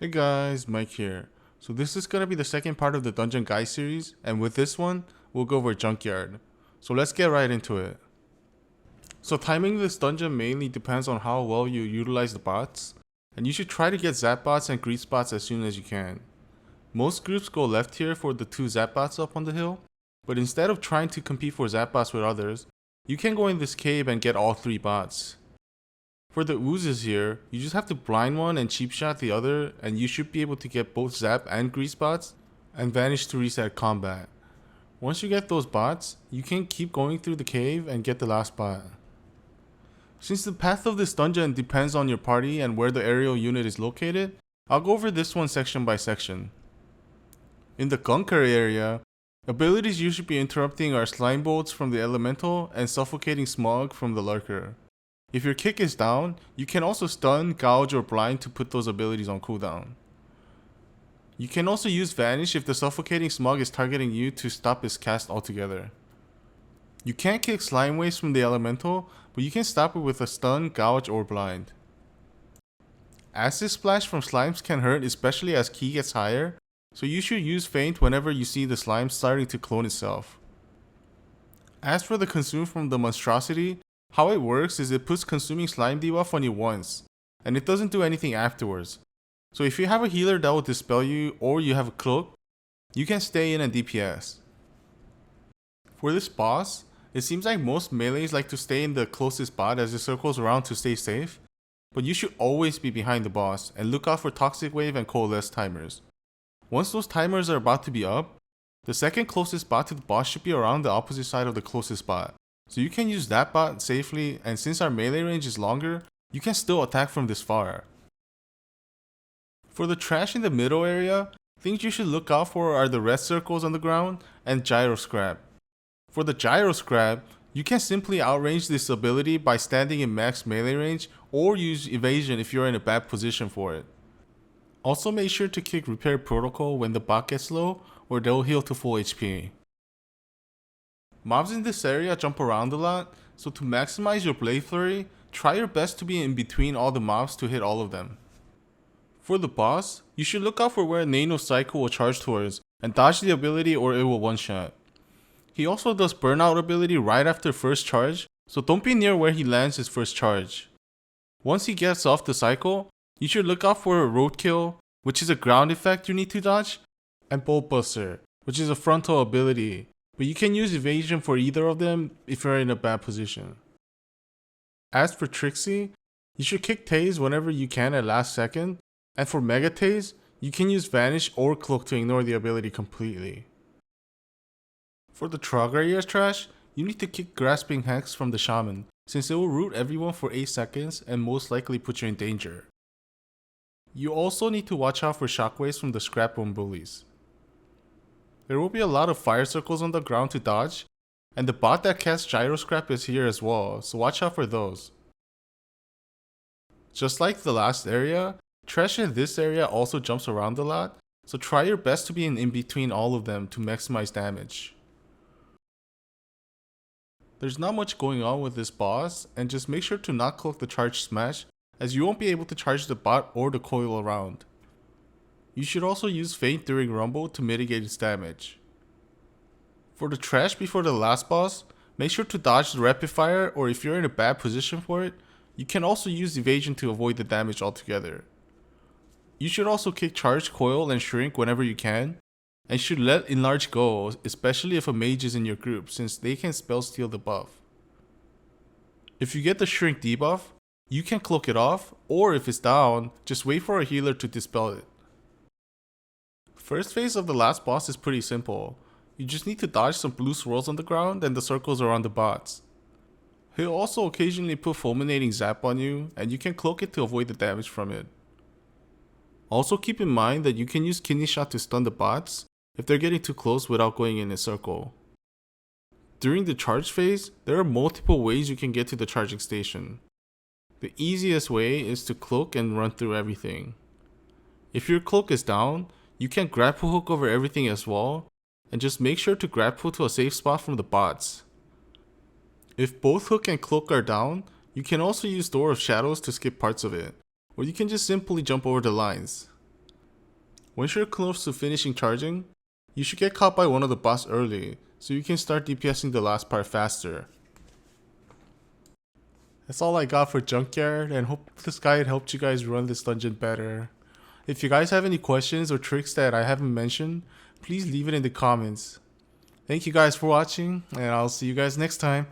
Hey guys, Mike here. So this is gonna be the second part of the Dungeon Guide series, and with this one, we'll go over Junkyard. So let's get right into it. So timing this dungeon mainly depends on how well you utilize the bots, and you should try to get zap bots and grease bots as soon as you can. Most groups go left here for the 2 zap bots up on the hill, but instead of trying to compete for zap bots with others, you can go in this cave and get all 3 bots. For the oozes here, you just have to blind one and cheap shot the other, and you should be able to get both zap and grease bots and vanish to reset combat. Once you get those bots, you can keep going through the cave and get the last bot. Since the path of this dungeon depends on your party and where the aerial unit is located, I'll go over this one section by section. In the Gunker area, abilities you should be interrupting are slime bolts from the elemental and suffocating smog from the lurker. If your kick is down, you can also stun, gouge, or blind to put those abilities on cooldown. You can also use vanish if the suffocating smog is targeting you to stop its cast altogether. You can't kick slime waves from the elemental, but you can stop it with a stun, gouge, or blind. Acid splash from slimes can hurt, especially as ki gets higher, so you should use feint whenever you see the slime starting to clone itself. As for the consume from the monstrosity, how it works is it puts consuming slime debuff on you once, and it doesn't do anything afterwards. So if you have a healer that will dispel you or you have a cloak, you can stay in and DPS. For this boss, it seems like most melees like to stay in the closest bot as it circles around to stay safe, but you should always be behind the boss and look out for toxic wave and coalesce timers. Once those timers are about to be up, the second closest bot to the boss should be around the opposite side of the closest bot. So you can use that bot safely, and since our melee range is longer, you can still attack from this far. For the trash in the middle area, things you should look out for are the red circles on the ground and gyro scrap. For the gyro scrap, you can simply outrange this ability by standing in max melee range or use evasion if you're in a bad position for it. Also make sure to kick repair protocol when the bot gets low, or they'll heal to full HP. Mobs in this area jump around a lot, so to maximize your blade flurry, try your best to be in between all the mobs to hit all of them. For the boss, you should look out for where Nano Cycle will charge towards, and dodge the ability or it will one-shot. He also does burnout ability right after first charge, so don't be near where he lands his first charge. Once he gets off the cycle, you should look out for a Roadkill, which is a ground effect you need to dodge, and Bolt Buster, which is a frontal ability. But you can use evasion for either of them if you're in a bad position. As for Trixie, you should kick Tase whenever you can at last second, and for Mega Tase, you can use Vanish or Cloak to ignore the ability completely. For the Trog area's trash, you need to kick Grasping Hex from the Shaman, since it will root everyone for 8 seconds and most likely put you in danger. You also need to watch out for shockwaves from the Scrap Bone bullies. There will be a lot of fire circles on the ground to dodge, and the bot that casts Gyro Scrap is here as well, so watch out for those. Just like the last area, trash in this area also jumps around a lot, so try your best to be in between all of them to maximize damage. There's not much going on with this boss, and just make sure to not cloak the charge smash, as you won't be able to charge the bot or the coil around. You should also use feint during rumble to mitigate its damage. For the trash before the last boss, make sure to dodge the rapid fire, or if you're in a bad position for it, you can also use evasion to avoid the damage altogether. You should also kick charge coil and shrink whenever you can, and should let enlarge go, especially if a mage is in your group, since they can spell steal the buff. If you get the shrink debuff, you can cloak it off, or if it's down, just wait for a healer to dispel it. First phase of the last boss is pretty simple. You just need to dodge some blue swirls on the ground and the circles around the bots. He'll also occasionally put fulminating zap on you, and you can cloak it to avoid the damage from it. Also keep in mind that you can use kidney shot to stun the bots if they're getting too close without going in a circle. During the charge phase, there are multiple ways you can get to the charging station. The easiest way is to cloak and run through everything. If your cloak is down, you can grapple hook over everything as well, and just make sure to grapple to a safe spot from the bots. If both hook and cloak are down, you can also use Door of Shadows to skip parts of it, or you can just simply jump over the lines. Once you're close to finishing charging, you should get caught by one of the boss early, so you can start DPSing the last part faster. That's all I got for Junkyard, and hope this guide helped you guys run this dungeon better. If you guys have any questions or tricks that I haven't mentioned, please leave it in the comments. Thank you guys for watching, and I'll see you guys next time.